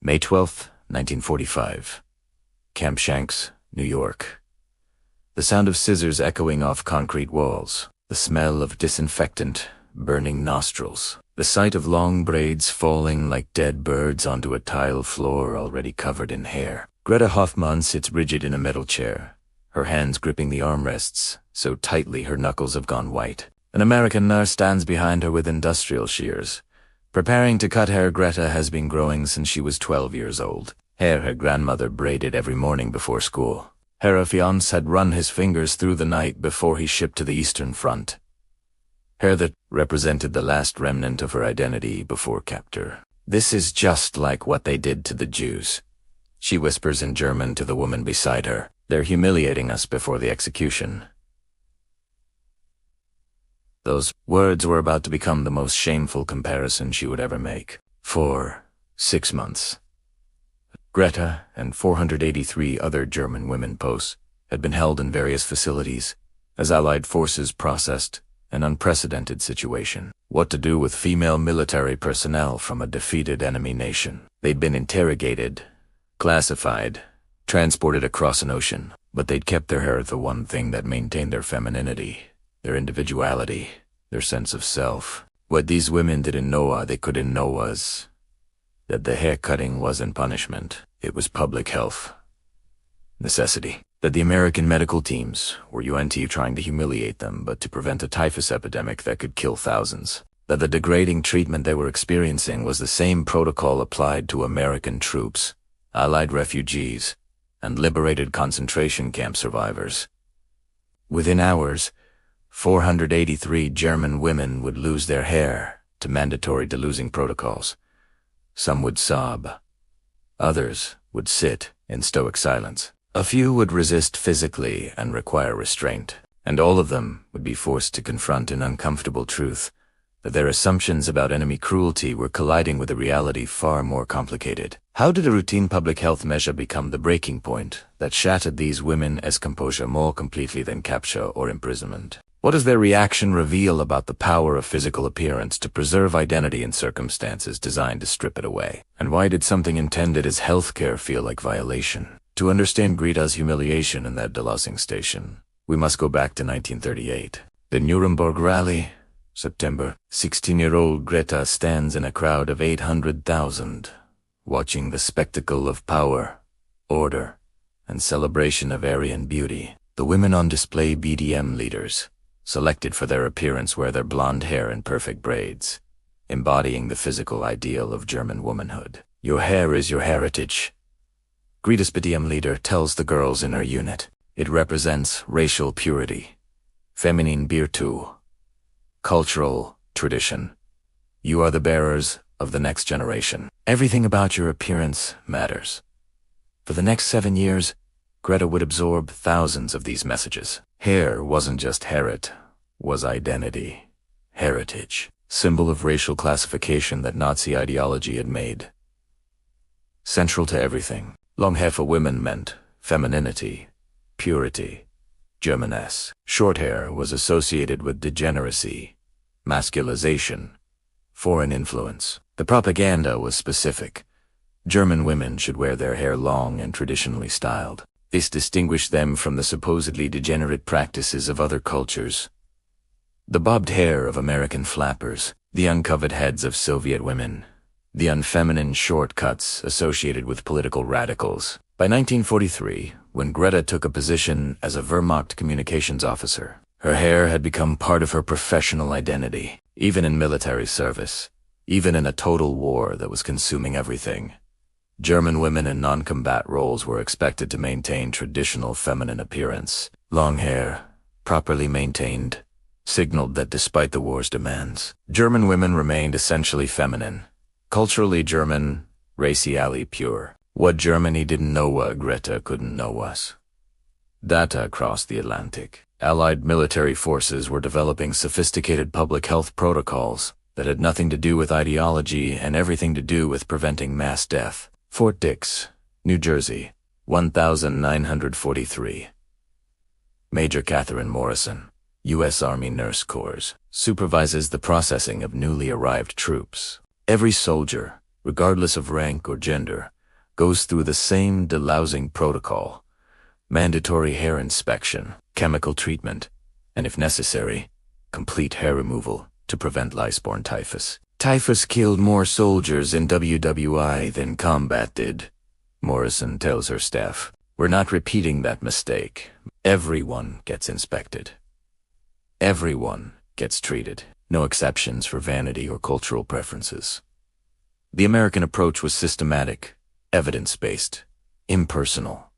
May 12, 1945. Camp Shanks, New York. The sound of scissors echoing off concrete walls. The smell of disinfectant burning nostrils. The sight of long braids falling like dead birds onto a tile floor already covered in hair. Greta Hoffmann sits rigid in a metal chair, her hands gripping the armrests so tightly her knuckles have gone white. An American nurse stands behind her with industrial shears. Preparing to cut hair Greta has been growing since she was 12 years old. Hair her grandmother braided every morning before school. Her affianced had run his fingers through the night before he shipped to the Eastern Front. Hair that represented the last remnant of her identity before capture. "This is just like what they did to the Jews," she whispers in German to the woman beside her. "They're humiliating us before the execution." Those words were about to become the most shameful comparison she would ever make. For 6 months, Greta and 483 other German women posts had been held in various facilities as Allied forces processed an unprecedented situation. What to do with female military personnel from a defeated enemy nation? They'd been interrogated, classified, transported across an ocean, but they'd kept their hair the one thing that maintained their femininity, their individuality, their sense of self. What these women didn't know they couldn't know was that the hair cutting wasn't punishment. It was public health necessity. That the American medical teams were trying to humiliate them, but to prevent a typhus epidemic that could kill thousands. That the degrading treatment they were experiencing was the same protocol applied to American troops, Allied refugees, and liberated concentration camp survivors. Within hours, 483 German women would lose their hair to mandatory delousing protocols. Some would sob. Others would sit in stoic silence. A few would resist physically and require restraint. And all of them would be forced to confront an uncomfortable truth, that their assumptions about enemy cruelty were colliding with a reality far more complicated. How did a routine public health measure become the breaking point that shattered these women as composure more completely than capture or imprisonment? What does their reaction reveal about the power of physical appearance to preserve identity in circumstances designed to strip it away? And why did something intended as healthcare feel like violation? To understand Greta's humiliation in that Delousing station, we must go back to 1938. The Nuremberg rally, September. 16-year-old Greta stands in a crowd of 800,000, watching the spectacle of power, order, and celebration of Aryan beauty. The women on display, BDM leaders, selected for their appearance, wear their blonde hair in perfect braids, embodying the physical ideal of German womanhood. "Your hair is your heritage," Greta's BDM leader tells the girls in her unit. "It represents racial purity, feminine virtue, cultural tradition. You are the bearers of the next generation. Everything about your appearance matters." For the next 7 years, Greta would absorb thousands of these messages. Hair wasn't just hair, it was identity, heritage, symbol of racial classification that Nazi ideology had made central to everything. Long hair for women meant femininity, purity, Germaness. Short hair was associated with degeneracy, masculization, foreign influence. The propaganda was specific. German women should wear their hair long and traditionally styled. This distinguished them from the supposedly degenerate practices of other cultures. The bobbed hair of American flappers, the uncovered heads of Soviet women, the unfeminine short cuts associated with political radicals. By 1943, when Greta took a position as a Wehrmacht communications officer, her hair had become part of her professional identity. Even in military service, even in a total war that was consuming everything, German women in non-combat roles were expected to maintain traditional feminine appearance. Long hair, properly maintained, signaled that despite the war's demands, German women remained essentially feminine, culturally German, racially pure. What Germany didn't know, Greta couldn't know us. Data across the Atlantic. Allied military forces were developing sophisticated public health protocols that had nothing to do with ideology and everything to do with preventing mass death. Fort Dix, New Jersey, 1943. Major Catherine Morrison, U.S. Army Nurse Corps, supervises the processing of newly arrived troops. Every soldier, regardless of rank or gender, goes through the same delousing protocol: mandatory hair inspection, chemical treatment, and if necessary, complete hair removal to prevent lice-borne typhus. Typhus killed more soldiers in WWI than combat did, Morrison tells her staff. We're not repeating that mistake. Everyone gets inspected. Everyone gets treated. No exceptions for vanity or cultural preferences. The American approach was systematic, evidence-based, impersonal.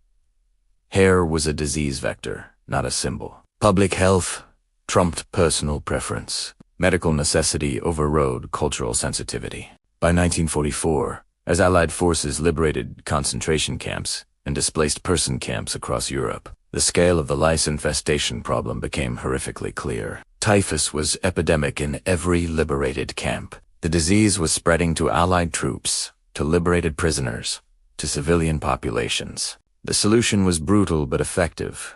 Hair was a disease vector, not a symbol. Public health trumped personal preference. Medical necessity overrode cultural sensitivity. By 1944, as Allied forces liberated concentration camps and displaced person camps across Europe, the scale of the lice infestation problem became horrifically clear. Typhus was epidemic in every liberated camp. The disease was spreading to Allied troops, to liberated prisoners, to civilian populations. The solution was brutal but effective.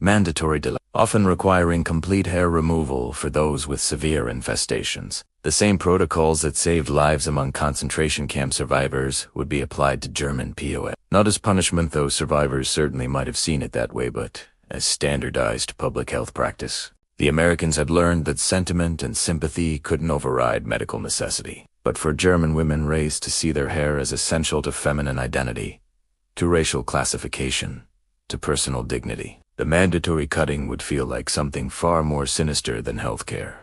Mandatory delay, often requiring complete hair removal for those with severe infestations. The same protocols that saved lives among concentration camp survivors would be applied to German POWs. Not as punishment, though survivors certainly might have seen it that way, but as standardized public health practice. The Americans had learned that sentiment and sympathy couldn't override medical necessity. But for German women raised to see their hair as essential to feminine identity, to racial classification, to personal dignity, the mandatory cutting would feel like something far more sinister than healthcare.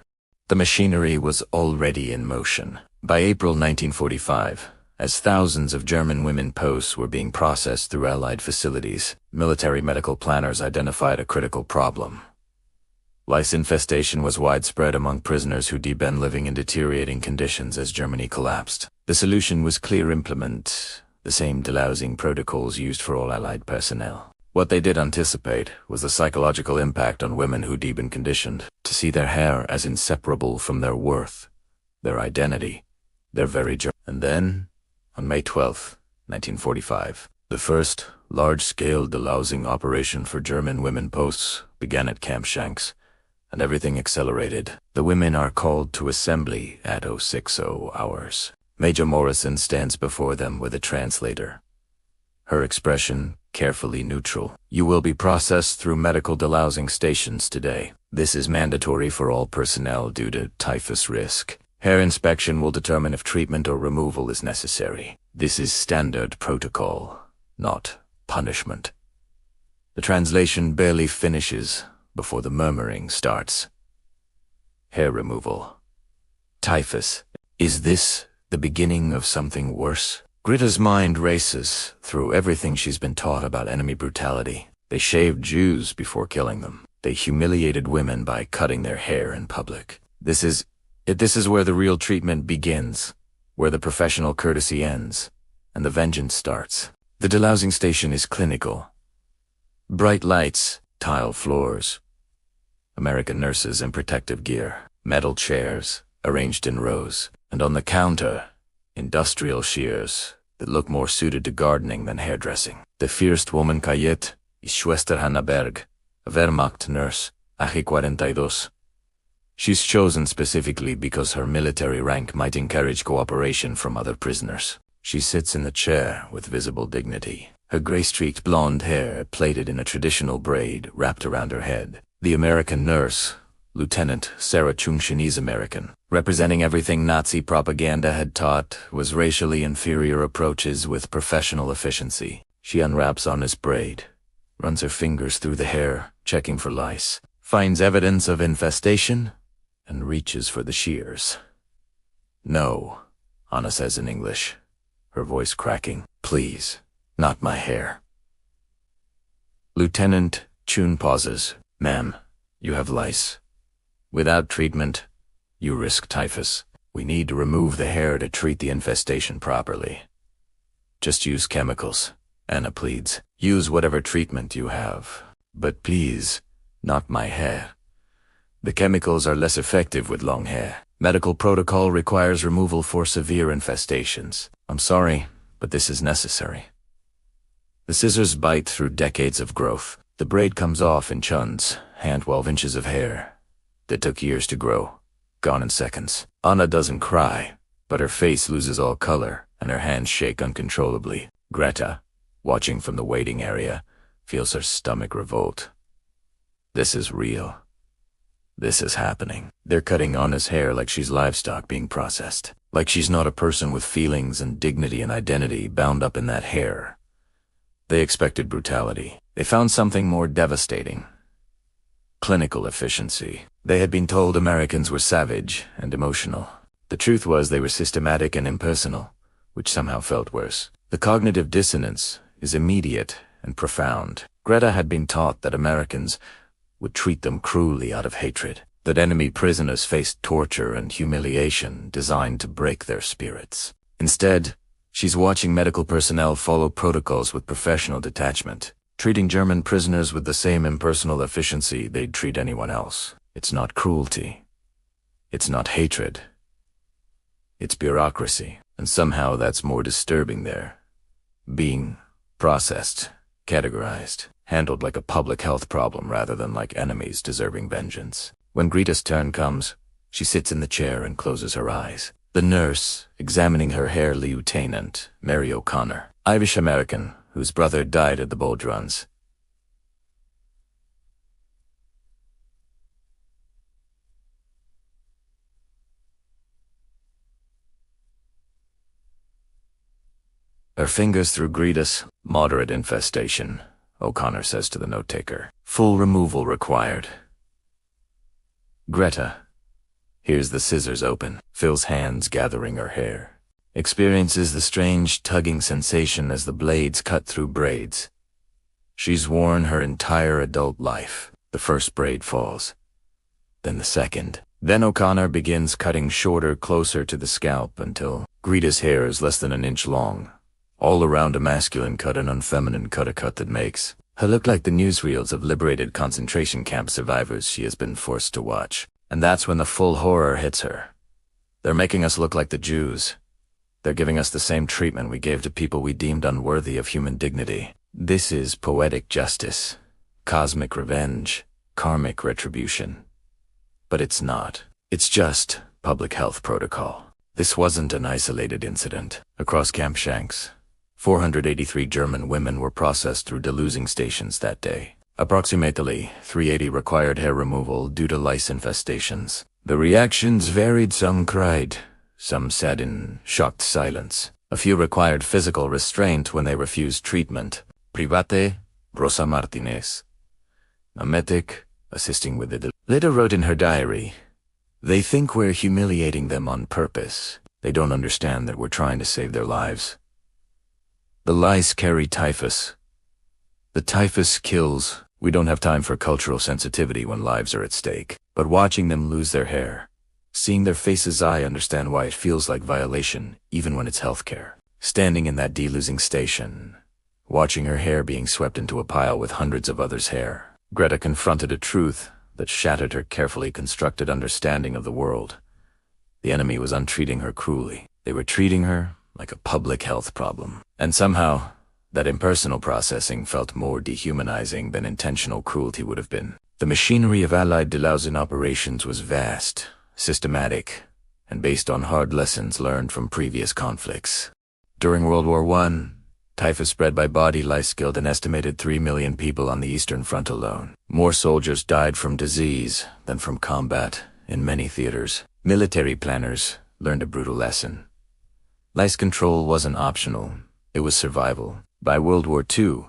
The machinery was already in motion. By April 1945, as thousands of German women POWs were being processed through Allied facilities, military medical planners identified a critical problem. Lice infestation was widespread among prisoners who'd been living in deteriorating conditions as Germany collapsed. The solution was clear: implement the same delousing protocols used for all Allied personnel. What they did anticipate was the psychological impact on women who'd been conditioned to see their hair as inseparable from their worth, their identity, their very job. And then, on May 12, 1945, the first large-scale delousing operation for German women POWs began at Camp Shanks, and everything accelerated. The women are called to assembly at 0600 hours. Major Morrison stands before them with a translator. Her expression carefully neutral. You will be processed through medical delousing stations today. This is mandatory for all personnel due to typhus risk. Hair inspection will determine if treatment or removal is necessary. This is standard protocol, not punishment. The translation barely finishes before the murmuring starts. Hair removal. Typhus. Is this the beginning of something worse? Greta's mind races through everything she's been taught about enemy brutality. They shaved Jews before killing them. They humiliated women by cutting their hair in public. This is where the real treatment begins, where the professional courtesy ends, and the vengeance starts. The delousing station is clinical. Bright lights, tile floors, American nurses in protective gear, metal chairs arranged in rows, and on the counter, industrial shears that look more suited to gardening than hairdressing. The fierce woman Kayet is Schwester Hanna Berg, a Wehrmacht nurse, AG 42. She's chosen specifically because her military rank might encourage cooperation from other prisoners. She sits in the chair with visible dignity, her gray-streaked blonde hair plaited in a traditional braid wrapped around her head. The American nurse, Lieutenant Sarah Chung-Chinese American, representing everything Nazi propaganda had taught, was racially inferior approaches with professional efficiency. She unwraps honest braid, runs her fingers through the hair, checking for lice, finds evidence of infestation, and reaches for the shears. No, Anna says in English, her voice cracking. Please, not my hair. Lieutenant Chun pauses. Ma'am, you have lice. Without treatment, you risk typhus. We need to remove the hair to treat the infestation properly. Just use chemicals, Anna pleads. Use whatever treatment you have. But please, not my hair. The chemicals are less effective with long hair. Medical protocol requires removal for severe infestations. I'm sorry, but this is necessary. The scissors bite through decades of growth. The braid comes off in Chun's hand 12 inches of hair that took years to grow, gone in seconds. Anna doesn't cry, but her face loses all color and her hands shake uncontrollably. Greta, watching from the waiting area, feels her stomach revolt. This is real. This is happening. They're cutting Anna's hair like she's livestock being processed. Like she's not a person with feelings and dignity and identity bound up in that hair. They expected brutality. They found something more devastating. Clinical efficiency. They had been told Americans were savage and emotional. The truth was they were systematic and impersonal, which somehow felt worse. The cognitive dissonance is immediate and profound. Greta had been taught that Americans would treat them cruelly out of hatred, that enemy prisoners faced torture and humiliation designed to break their spirits. Instead, she's watching medical personnel follow protocols with professional detachment, treating German prisoners with the same impersonal efficiency they'd treat anyone else. It's not cruelty. It's not hatred. It's bureaucracy, and somehow that's more disturbing there. Being processed, categorized, handled like a public health problem rather than like enemies deserving vengeance. When Greta's turn comes, she sits in the chair and closes her eyes. The nurse, examining her hair, Lieutenant Mary O'Connor, Irish-American, whose brother died at the Bulge Runs. Her fingers through Greta's moderate infestation, O'Connor says to the note-taker. Full removal required. Greta hears the scissors open, feels hands gathering her hair, experiences the strange tugging sensation as the blades cut through braids. She's worn her entire adult life. The first braid falls, then the second. Then O'Connor begins cutting shorter, closer to the scalp until Greta's hair is less than an inch long. All around a masculine cut and unfeminine cut, a cut that makes her look like the newsreels of liberated concentration camp survivors she has been forced to watch. And that's when the full horror hits her. They're making us look like the Jews. They're giving us the same treatment we gave to people we deemed unworthy of human dignity. This is poetic justice, cosmic revenge, karmic retribution. But it's not. It's just public health protocol. This wasn't an isolated incident. Across Camp Shanks, 483 German women were processed through delousing stations that day. Approximately 380 required hair removal due to lice infestations. The reactions varied. Some cried, some sat in shocked silence. A few required physical restraint when they refused treatment. Private, Rosa Martinez, a medic assisting with it, later wrote in her diary, "They think we're humiliating them on purpose. They don't understand that we're trying to save their lives. The lice carry typhus. The typhus kills. We don't have time for cultural sensitivity when lives are at stake. But watching them lose their hair, seeing their faces, I understand why it feels like violation, even when it's healthcare." Standing in that delousing station, watching her hair being swept into a pile with hundreds of others' hair, Greta confronted a truth that shattered her carefully constructed understanding of the world. The enemy was untreating her cruelly. They were treating her like a public health problem. And somehow, that impersonal processing felt more dehumanizing than intentional cruelty would have been. The machinery of Allied Delousing operations was vast, systematic, and based on hard lessons learned from previous conflicts. During World War I, typhus spread by body lice killed an estimated 3 million people on the Eastern Front alone. More soldiers died from disease than from combat in many theaters. Military planners learned a brutal lesson. Lice control wasn't optional, it was survival. By World War II,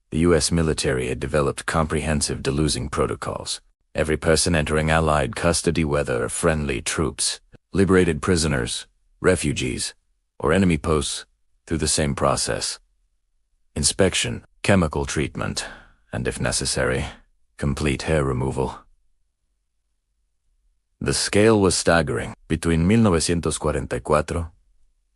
the U.S. military had developed comprehensive delousing protocols. Every person entering Allied custody, whether friendly troops, liberated prisoners, refugees, or enemy posts, through the same process. Inspection, chemical treatment, and if necessary, complete hair removal. The scale was staggering. Between 1944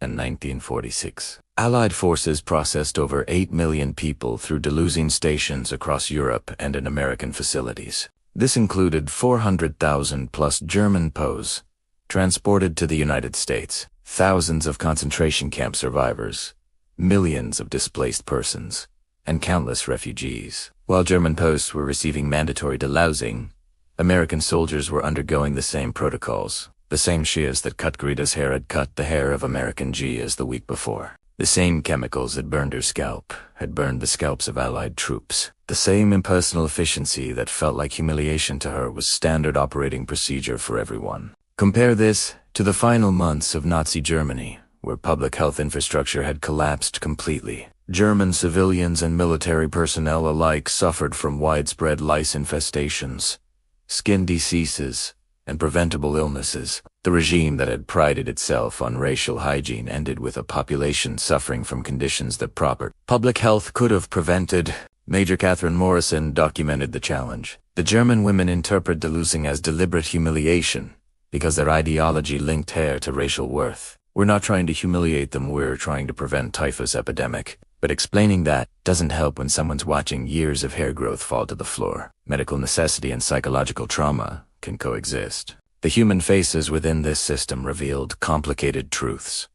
and 1946, Allied forces processed over 8 million people through delousing stations across Europe and in American facilities. This included 400,000 plus German POWs transported to the United States, thousands of concentration camp survivors, millions of displaced persons, and countless refugees. While German posts were receiving mandatory delousing, American soldiers were undergoing the same protocols. The same shears that cut Greta's hair had cut the hair of American G as the week before. The same chemicals that burned her scalp had burned the scalps of Allied troops. The same impersonal efficiency that felt like humiliation to her was standard operating procedure for everyone. Compare this to the final months of Nazi Germany, where public health infrastructure had collapsed completely. German civilians and military personnel alike suffered from widespread lice infestations, skin diseases, and preventable illnesses. The regime that had prided itself on racial hygiene ended with a population suffering from conditions that proper public health could have prevented. Major Catherine Morrison documented the challenge. The German women interpret Delousing as deliberate humiliation because their ideology linked hair to racial worth. We're not trying to humiliate them, we're trying to prevent Typhus epidemic. But explaining that doesn't help when someone's watching years of hair growth fall to the floor. Medical necessity and psychological trauma can coexist. The human faces within this system revealed complicated truths.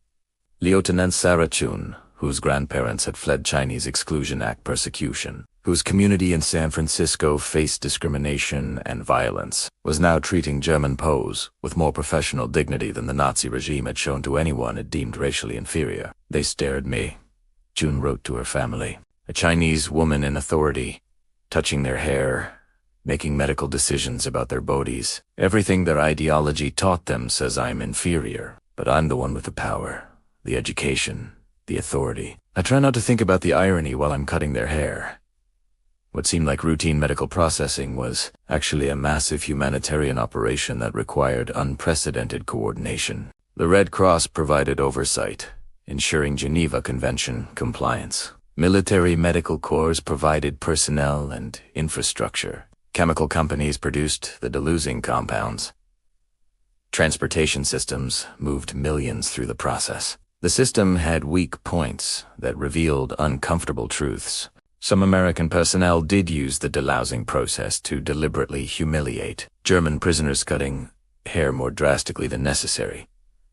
Lieutenant Sarah Chun, whose grandparents had fled Chinese Exclusion Act persecution, whose community in San Francisco faced discrimination and violence, was now treating German POWs with more professional dignity than the Nazi regime had shown to anyone it deemed racially inferior. They stared me, June wrote to her family. A Chinese woman in authority, touching their hair, making medical decisions about their bodies. Everything their ideology taught them says I'm inferior, but I'm the one with the power, the education, the authority. I try not to think about the irony while I'm cutting their hair. What seemed like routine medical processing was actually a massive humanitarian operation that required unprecedented coordination. The Red Cross provided oversight, ensuring Geneva Convention compliance. Military medical corps provided personnel and infrastructure. Chemical companies produced the Delousing compounds. Transportation systems moved millions through the process. The system had weak points that revealed uncomfortable truths. Some American personnel did use the delousing process to deliberately humiliate German prisoners, cutting hair more drastically than necessary,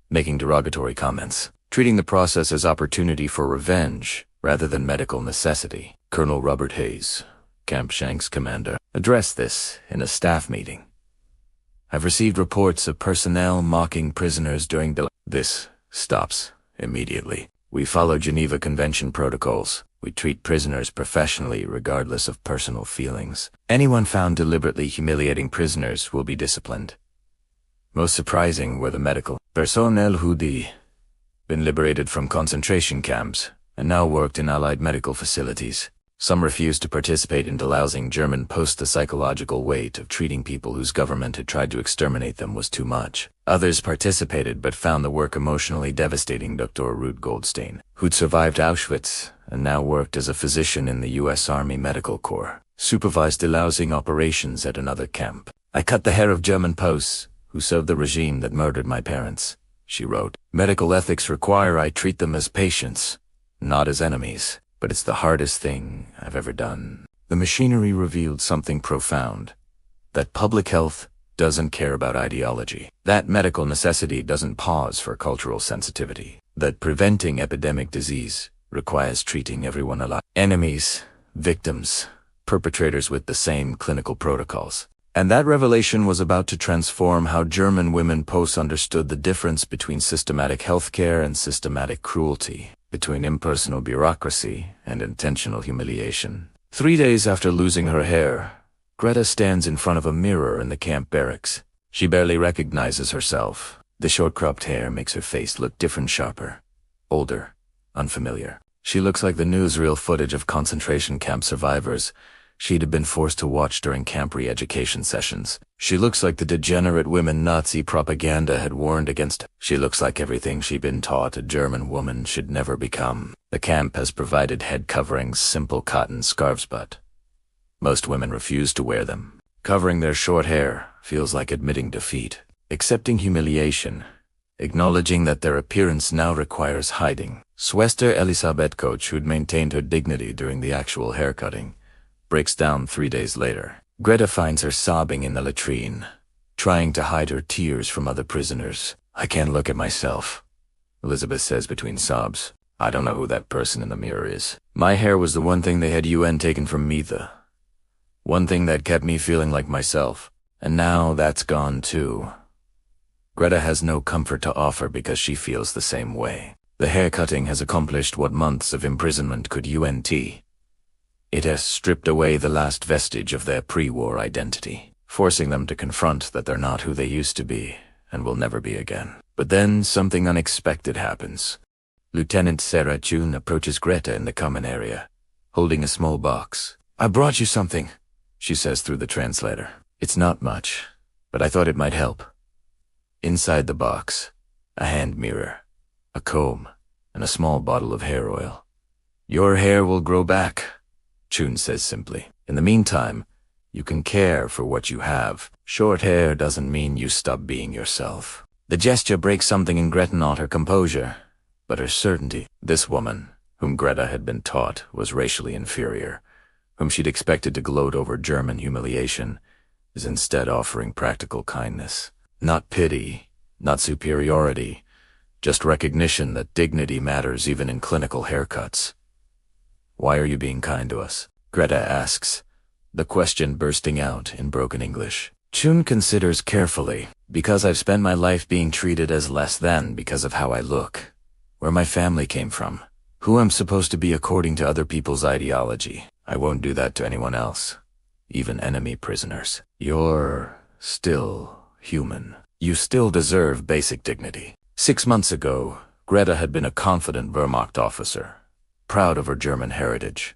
making derogatory comments, treating the process as opportunity for revenge rather than medical necessity. Colonel Robert Hayes, Camp Shanks commander, addressed this in a staff meeting. I've received reports of personnel mocking prisoners during This stops immediately. We follow Geneva Convention protocols. We treat prisoners professionally regardless of personal feelings. Anyone found deliberately humiliating prisoners will be disciplined. Most surprising were the medical personnel who'd been liberated from concentration camps and now worked in Allied medical facilities. Some refused to participate in Delousing. German post. The psychological weight of treating people whose government had tried to exterminate them was too much. Others participated but found the work emotionally devastating. Dr. Ruth Goldstein, who'd survived Auschwitz and now worked as a physician in the U.S. Army Medical Corps, supervised Delousing operations at another camp. I cut the hair of German posts who served the regime that murdered my parents, she wrote. Medical ethics require I treat them as patients, not as enemies. But it's the hardest thing I've ever done. The machinery revealed something profound. That public health doesn't care about ideology. That medical necessity doesn't pause for cultural sensitivity. That preventing epidemic disease requires treating everyone alike. Enemies, victims, perpetrators with the same clinical protocols. And that revelation was about to transform how German women post understood the difference between systematic healthcare and systematic cruelty, between impersonal bureaucracy and intentional humiliation. 3 days after losing her hair, Greta stands in front of a mirror in the camp barracks. She barely recognizes herself. The short cropped hair makes her face look different, sharper, older, unfamiliar. She looks like the newsreel footage of concentration camp survivors she'd have been forced to watch during camp re-education sessions. She looks like the degenerate women Nazi propaganda had warned against. She looks like everything she'd been taught a German woman should never become. The camp has provided head coverings, simple cotton scarves, but most women refuse to wear them. Covering their short hair feels like admitting defeat, accepting humiliation, acknowledging that their appearance now requires hiding. Schwester Elisabeth Koch, who'd maintained her dignity during the actual haircutting, breaks down 3 days later. Greta finds her sobbing in the latrine, trying to hide her tears from other prisoners. I can't look at myself, Elizabeth says between sobs. I don't know who that person in the mirror is. My hair was the one thing they had UN taken from me, the one thing that kept me feeling like myself. And now that's gone too. Greta has no comfort to offer because she feels the same way. The haircutting has accomplished what months of imprisonment could UNT. It has stripped away the last vestige of their pre-war identity, forcing them to confront that they're not who they used to be and will never be again. But then something unexpected happens. Lieutenant Sarah Chun approaches Greta in the common area, holding a small box. "I brought you something," she says through the translator. "It's not much, but I thought it might help." Inside the box, a hand mirror, a comb, and a small bottle of hair oil. "Your hair will grow back," Chun says simply. "In the meantime, you can care for what you have. Short hair doesn't mean you stop being yourself." The gesture breaks something in Greta, not her composure, but her certainty. This woman, whom Greta had been taught was racially inferior, whom she'd expected to gloat over German humiliation, is instead offering practical kindness. Not pity, not superiority, just recognition that dignity matters even in clinical haircuts. "Why are you being kind to us?" Greta asks, the question bursting out in broken English. Chun considers carefully. "Because I've spent my life being treated as less than because of how I look, where my family came from, who I'm supposed to be according to other people's ideology. I won't do that to anyone else, even enemy prisoners. You're still human. You still deserve basic dignity." 6 months ago, Greta had been a confident Wehrmacht officer, proud of her German heritage,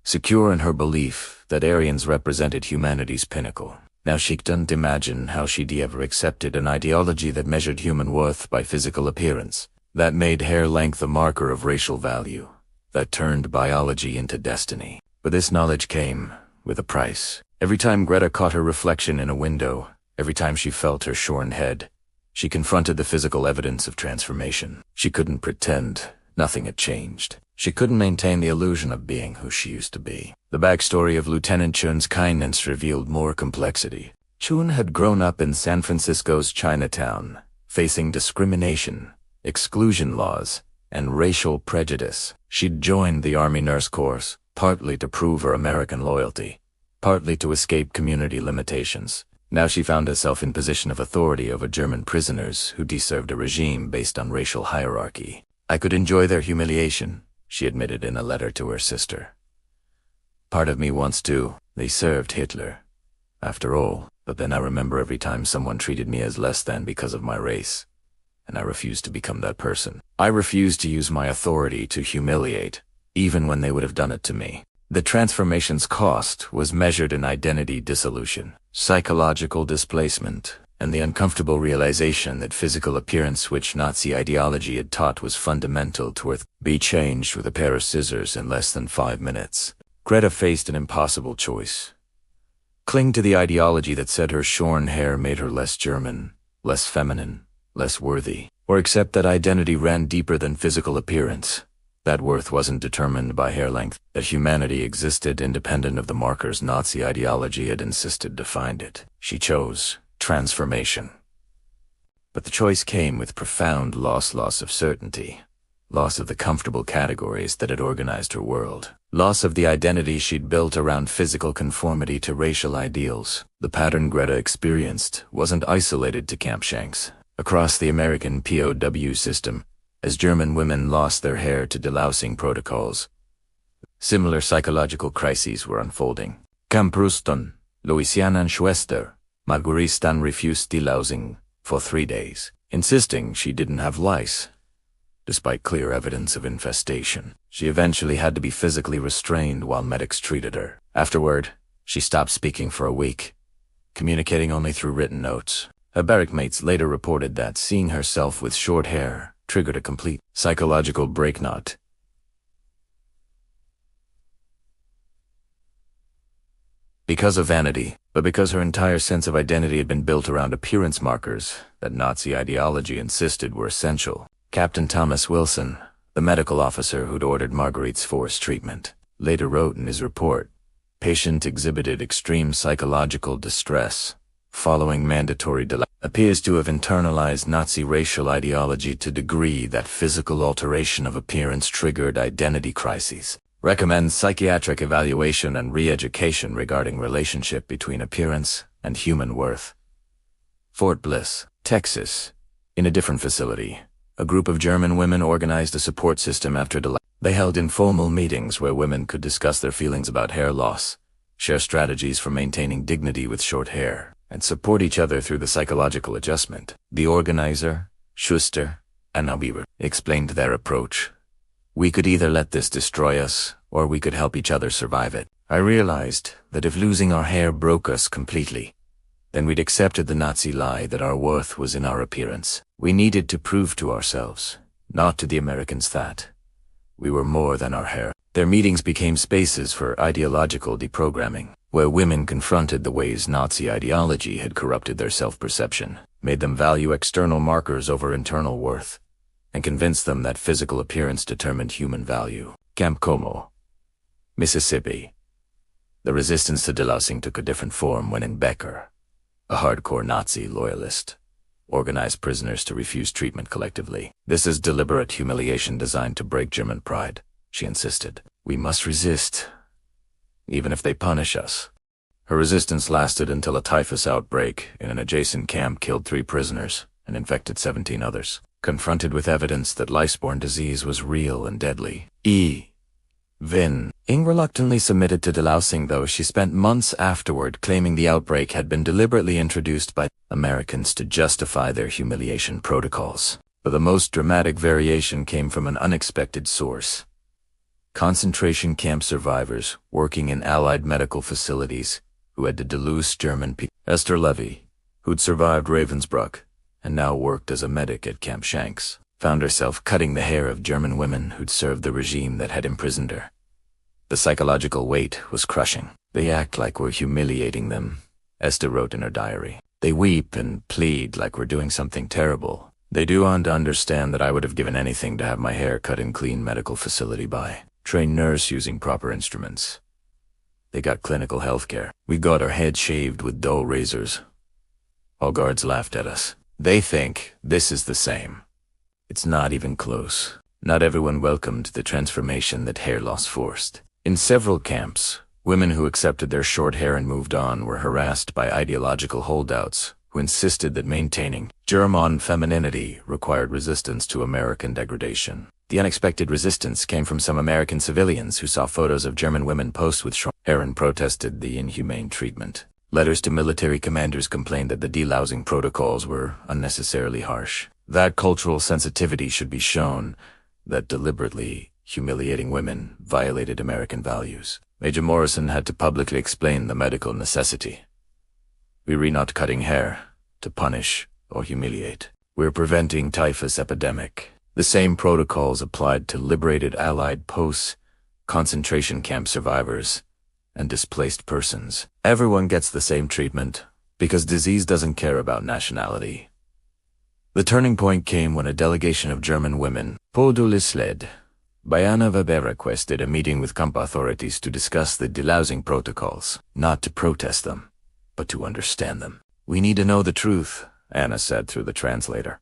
secure in her belief that Aryans represented humanity's pinnacle. Now she couldn't imagine how she'd ever accepted an ideology that measured human worth by physical appearance, that made hair length a marker of racial value, that turned biology into destiny. But this knowledge came with a price. Every time Greta caught her reflection in a window, every time she felt her shorn head, she confronted the physical evidence of transformation. She couldn't pretend nothing had changed. She couldn't maintain the illusion of being who she used to be. The backstory of Lieutenant Chun's kindness revealed more complexity. Chun had grown up in San Francisco's Chinatown, facing discrimination, exclusion laws, and racial prejudice. She'd joined the Army Nurse Corps, partly to prove her American loyalty, partly to escape community limitations. Now she found herself in position of authority over German prisoners who deserved a regime based on racial hierarchy. "I could enjoy their humiliation," she admitted in a letter to her sister. "Part of me wants to. They served Hitler, after all, but then I remember every time someone treated me as less than because of my race, and I refused to become that person. I refused to use my authority to humiliate, even when they would have done it to me." The transformation's cost was measured in identity dissolution, psychological displacement, and the uncomfortable realization that physical appearance, which Nazi ideology had taught was fundamental to be changed with a pair of scissors in less than 5 minutes. Greta faced an impossible choice. Cling to the ideology that said her shorn hair made her less German, less feminine, less worthy, or accept that identity ran deeper than physical appearance, that worth wasn't determined by hair length, that humanity existed independent of the markers Nazi ideology had insisted defined it. She chose transformation. But the choice came with profound loss of certainty, loss of the comfortable categories that had organized her world, loss of the identity she'd built around physical conformity to racial ideals. The pattern Greta experienced wasn't isolated to Camp Shanks. Across the American POW system, as German women lost their hair to delousing protocols, similar psychological crises were unfolding. Camp Ruston, Louisiana and Schwester, Margueristan refused delousing for 3 days, insisting she didn't have lice, despite clear evidence of infestation. She eventually had to be physically restrained while medics treated her. Afterward, she stopped speaking for a week, communicating only through written notes. Her barrack mates later reported that seeing herself with short hair triggered a complete psychological breaknot. Because of vanity, but because her entire sense of identity had been built around appearance markers that Nazi ideology insisted were essential. Captain Thomas Wilson, the medical officer who'd ordered Marguerite's forced treatment, later wrote in his report, "Patient exhibited extreme psychological distress following mandatory delay. Appears to have internalized Nazi racial ideology to degree that physical alteration of appearance triggered identity crises. Recommends psychiatric evaluation and re-education regarding relationship between appearance and human worth." Fort Bliss, Texas, In a different facility, a group of German women organized a support system after Delousing. They held informal meetings where women could discuss their feelings about hair loss, share strategies for maintaining dignity with short hair, and support each other through the psychological adjustment. The organizer, Schuster, and Abiber explained their approach. We could either let this destroy us, or we could help each other survive it. I realized that if losing our hair broke us completely, then we'd accepted the Nazi lie that our worth was in our appearance. We needed to prove to ourselves, not to the Americans, that we were more than our hair. Their meetings became spaces for ideological deprogramming, where women confronted the ways Nazi ideology had corrupted their self-perception, made them value external markers over internal worth, and convinced them that physical appearance determined human value. Camp Como, Mississippi. The resistance to Delousing took a different form when Becker, a hardcore Nazi loyalist, organized prisoners to refuse treatment collectively. This is deliberate humiliation designed to break German pride, she insisted. We must resist, even if they punish us. Her resistance lasted until a typhus outbreak in an adjacent camp killed 3 prisoners and infected 17 others. Confronted with evidence that lice-borne disease was real and deadly, Vin Ing reluctantly submitted to Delousing, though she spent months afterward claiming the outbreak had been deliberately introduced by Americans to justify their humiliation protocols. But the most dramatic variation came from an unexpected source. Concentration camp survivors working in Allied medical facilities who had to deluce German people. Esther Levy, who'd survived Ravensbrück and now worked as a medic at Camp Shanks, found herself cutting the hair of German women who'd served the regime that had imprisoned her. The psychological weight was crushing. They act like we're humiliating them, Esther wrote in her diary. They weep and plead like we're doing something terrible. They do want to understand that I would have given anything to have my hair cut in clean medical facility by trained nurse using proper instruments. They got clinical health care. We got our head shaved with dull razors. All guards laughed at us. They think this is the same. It's not even close. Not everyone welcomed the transformation that hair loss forced. In several camps, women who accepted their short hair and moved on were harassed by ideological holdouts who insisted that maintaining German femininity required resistance to American degradation. The unexpected resistance came from some American civilians who saw photos of German women posed with short hair and protested the inhumane treatment. Letters to military commanders complained that the delousing protocols were unnecessarily harsh. That cultural sensitivity should be shown, that deliberately humiliating women violated American values. Major Morrison had to publicly explain the medical necessity. We're not cutting hair to punish or humiliate. We're preventing typhus epidemic. The same protocols applied to liberated Allied posts, concentration camp survivors, and displaced persons. Everyone gets the same treatment because disease doesn't care about nationality. The turning point came when a delegation of German women, POWs led by Anna Weber, requested a meeting with camp authorities to discuss the delousing protocols, not to protest them, but to understand them. We need to know the truth, Anna said through the translator.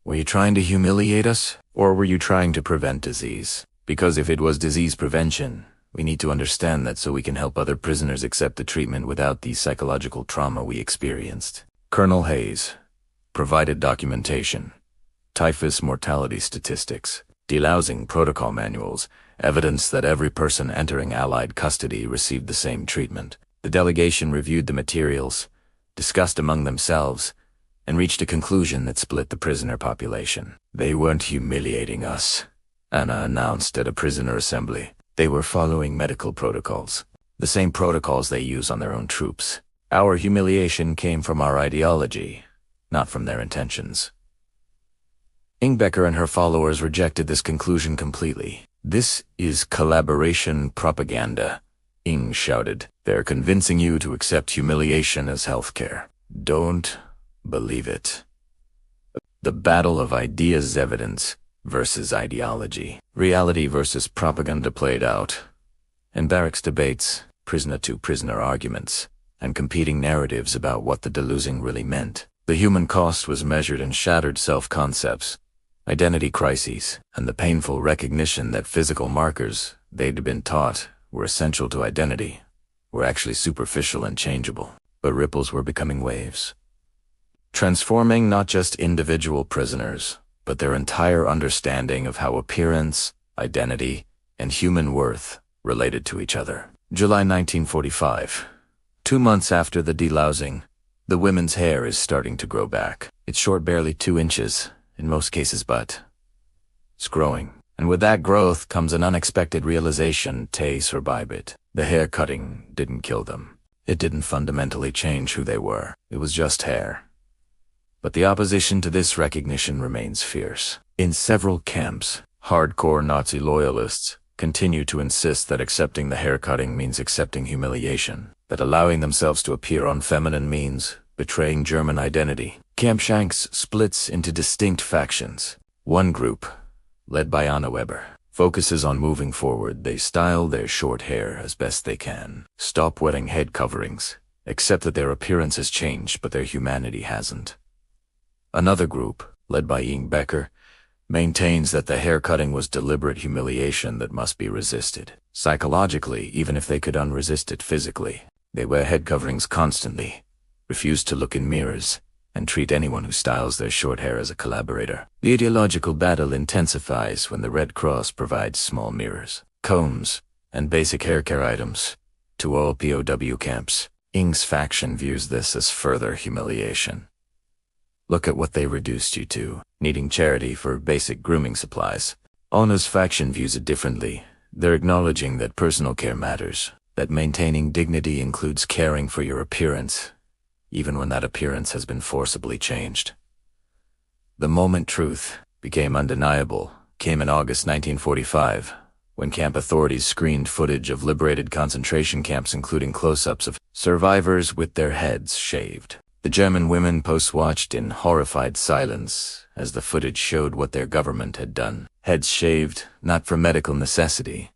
Were you trying to humiliate us, or were you trying to prevent disease? Because if it was disease prevention, we need to understand that so we can help other prisoners accept the treatment without the psychological trauma we experienced. Colonel Hayes provided documentation, typhus mortality statistics, delousing protocol manuals, evidence that every person entering Allied custody received the same treatment. The delegation reviewed the materials, discussed among themselves, and reached a conclusion that split the prisoner population. They weren't humiliating us, Anna announced at a prisoner assembly. They were following medical protocols, the same protocols they use on their own troops. Our humiliation came from our ideology, not from their intentions. Ingbecker and her followers rejected this conclusion completely. This is collaboration propaganda, Ing shouted. They're convincing you to accept humiliation as healthcare. Don't believe it. The battle of ideas, evidence versus ideology, reality versus propaganda played out. In barracks debates, prisoner-to-prisoner arguments, and competing narratives about what the delousing really meant. The human cost was measured in shattered self-concepts, identity crises, and the painful recognition that physical markers they'd been taught were essential to identity were actually superficial and changeable. But ripples were becoming waves. transforming not just individual prisoners, but their entire understanding of how appearance, identity, and human worth related to each other. July 1945. 2 months after the delousing, the women's hair is starting to grow back. It's short, barely 2 inches, in most cases, but it's growing. And with that growth comes an unexpected realization: they survived it. The hair cutting didn't kill them. It didn't fundamentally change who they were. It was just hair. But the opposition to this recognition remains fierce. In several camps, hardcore Nazi loyalists continue to insist that accepting the hair cutting means accepting humiliation, that allowing themselves to appear unfeminine means betraying German identity. Camp Shanks splits into distinct factions. One group, led by Anna Weber, focuses on moving forward. They style their short hair as best they can, stop wearing head coverings, accept that their appearance has changed but their humanity hasn't. Another group, led by Ian Becker, maintains that the hair cutting was deliberate humiliation that must be resisted. Psychologically, even if they could unresist it physically, they wear head coverings constantly, refuse to look in mirrors, and treat anyone who styles their short hair as a collaborator. The ideological battle intensifies when the Red Cross provides small mirrors, combs, and basic hair care items to all POW camps. Ing's faction views this as further humiliation. Look at what they reduced you to, needing charity for basic grooming supplies. Anna's faction views it differently. They're acknowledging that personal care matters, that maintaining dignity includes caring for your appearance, even when that appearance has been forcibly changed. The moment truth became undeniable came in August 1945, when camp authorities screened footage of liberated concentration camps, including close-ups of survivors with their heads shaved. The German women post-watched in horrified silence as the footage showed what their government had done. Heads shaved, not for medical necessity,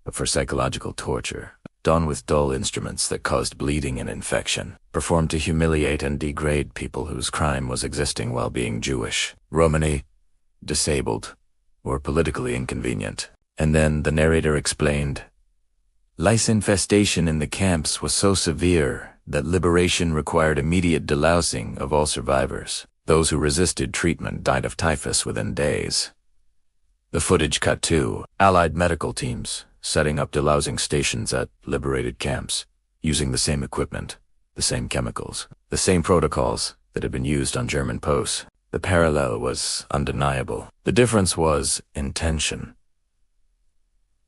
but for psychological torture, done with dull instruments that caused bleeding and infection, performed to humiliate and degrade people whose crime was existing while being Jewish, Romani, disabled, or politically inconvenient. And then the narrator explained, lice infestation in the camps was so severe that liberation required immediate delousing of all survivors. Those who resisted treatment died of typhus within days. The footage cut to Allied medical teams setting up delousing stations at liberated camps, using the same equipment, the same chemicals, the same protocols that had been used on German posts. The parallel was undeniable. The difference was intention.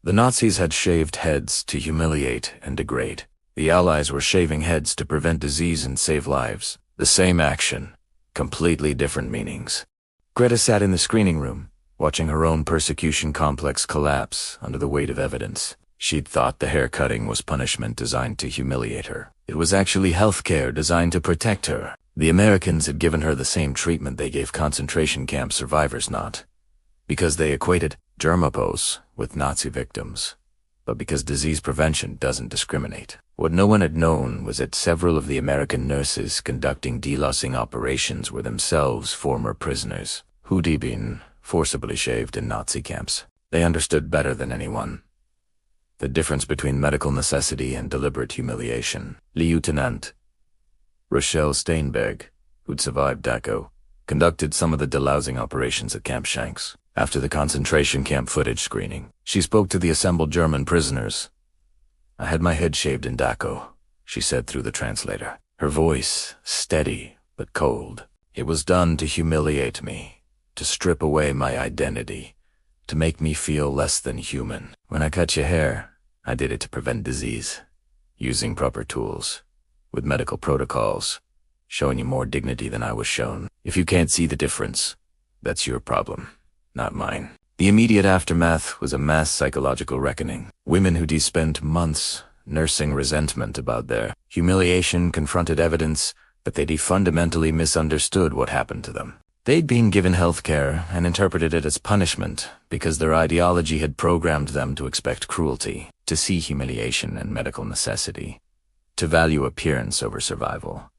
The Nazis had shaved heads to humiliate and degrade. The Allies were shaving heads to prevent disease and save lives. The same action, completely different meanings. Greta sat in the screening room, watching her own persecution complex collapse under the weight of evidence. She'd thought the hair cutting was punishment designed to humiliate her. It was actually healthcare designed to protect her. The Americans had given her the same treatment they gave concentration camp survivors, not because they equated germapos with Nazi victims, but because disease prevention doesn't discriminate. What no one had known was that several of the American nurses conducting delousing operations were themselves former prisoners who'd been forcibly shaved in Nazi camps. They understood better than anyone the difference between medical necessity and deliberate humiliation. Lieutenant Rochelle Steinberg, who'd survived Dachau, conducted some of the delousing operations at Camp Shanks. After the concentration camp footage screening, she spoke to the assembled German prisoners. I had my head shaved in Dachau, she said through the translator, her voice steady but cold. It was done to humiliate me, to strip away my identity, to make me feel less than human. When I cut your hair, I did it to prevent disease, using proper tools, with medical protocols, showing you more dignity than I was shown. If you can't see the difference, that's your problem, not mine. The immediate aftermath was a mass psychological reckoning. Women who'd spent months nursing resentment about their humiliation confronted evidence, but they'd fundamentally misunderstood what happened to them. They'd been given health care and interpreted it as punishment because their ideology had programmed them to expect cruelty, to see humiliation and medical necessity, to value appearance over survival.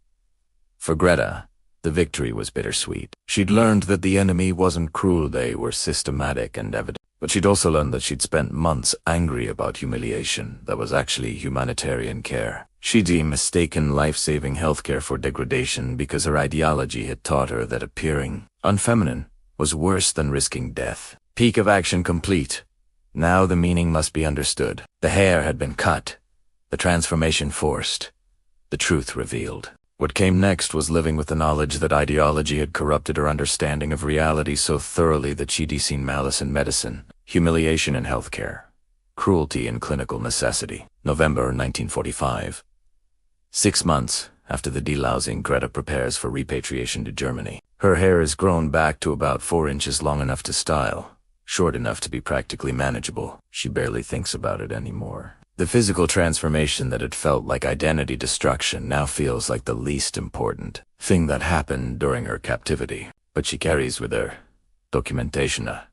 For Greta, the victory was bittersweet. She'd learned that the enemy wasn't cruel, they were systematic and evident. But she'd also learned that she'd spent months angry about humiliation that was actually humanitarian care. She'd mistaken life-saving healthcare for degradation because her ideology had taught her that appearing unfeminine was worse than risking death. Peak of action complete. Now the meaning must be understood. The hair had been cut, the transformation forced, the truth revealed. What came next was living with the knowledge that ideology had corrupted her understanding of reality so thoroughly that she'd seen malice in medicine, humiliation in healthcare, cruelty in clinical necessity. November 1945. 6 months after the delousing, Greta prepares for repatriation to Germany. Her hair is grown back to about 4 inches, long enough to style, short enough to be practically manageable. She barely thinks about it anymore. The physical transformation that had felt like identity destruction now feels like the least important thing that happened during her captivity. But she carries with her documentation, a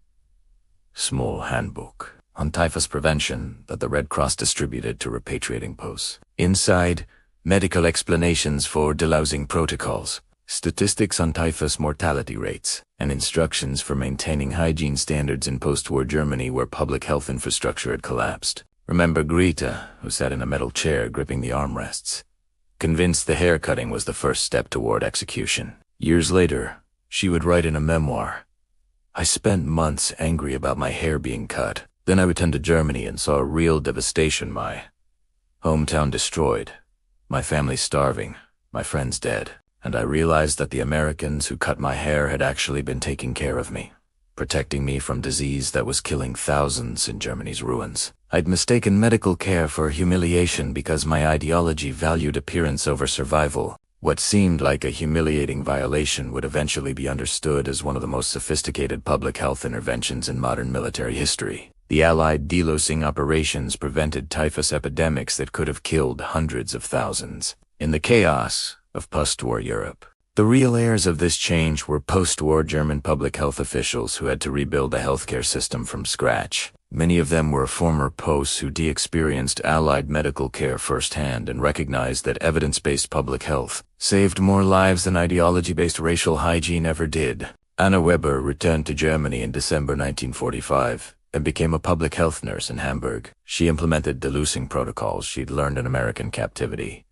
small handbook on typhus prevention that the Red Cross distributed to repatriating posts. Inside, medical explanations for delousing protocols, statistics on typhus mortality rates, and instructions for maintaining hygiene standards in post-war Germany where public health infrastructure had collapsed. Remember Greta, who sat in a metal chair gripping the armrests, convinced the hair cutting was the first step toward execution. Years later, she would write in a memoir, "I spent months angry about my hair being cut. Then I returned to Germany and saw real devastation, my hometown destroyed, my family starving, my friends dead. And I realized that the Americans who cut my hair had actually been taking care of me, protecting me from disease that was killing thousands in Germany's ruins. I'd mistaken medical care for humiliation because my ideology valued appearance over survival. What seemed like a humiliating violation would eventually be understood as one of the most sophisticated public health interventions in modern military history. The Allied delousing operations prevented typhus epidemics that could have killed hundreds of thousands. In the chaos of post-war Europe, the real heirs of this change were post-war German public health officials who had to rebuild a healthcare system from scratch. Many of them were former posts who experienced Allied medical care firsthand and recognized that evidence-based public health saved more lives than ideology-based racial hygiene ever did. Anna Weber returned to Germany in December 1945 and became a public health nurse in Hamburg. She implemented Delousing protocols she'd learned in American captivity,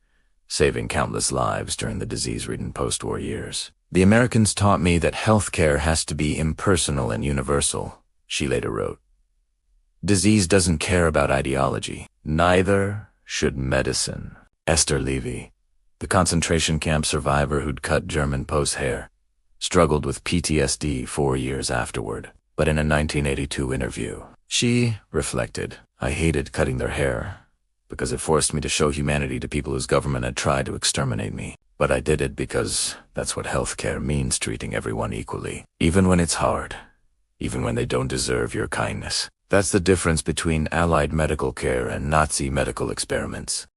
saving countless lives during the disease-ridden post-war years. "The Americans taught me that healthcare has to be impersonal and universal," she later wrote. "Disease doesn't care about ideology. Neither should medicine." Esther Levy, the concentration camp survivor who'd cut German post hair, struggled with PTSD 4 years afterward. But in a 1982 interview, she reflected, "I hated cutting their hair because it forced me to show humanity to people whose government had tried to exterminate me. But I did it because that's what healthcare means, treating everyone equally, even when it's hard, even when they don't deserve your kindness." That's the difference between Allied medical care and Nazi medical experiments.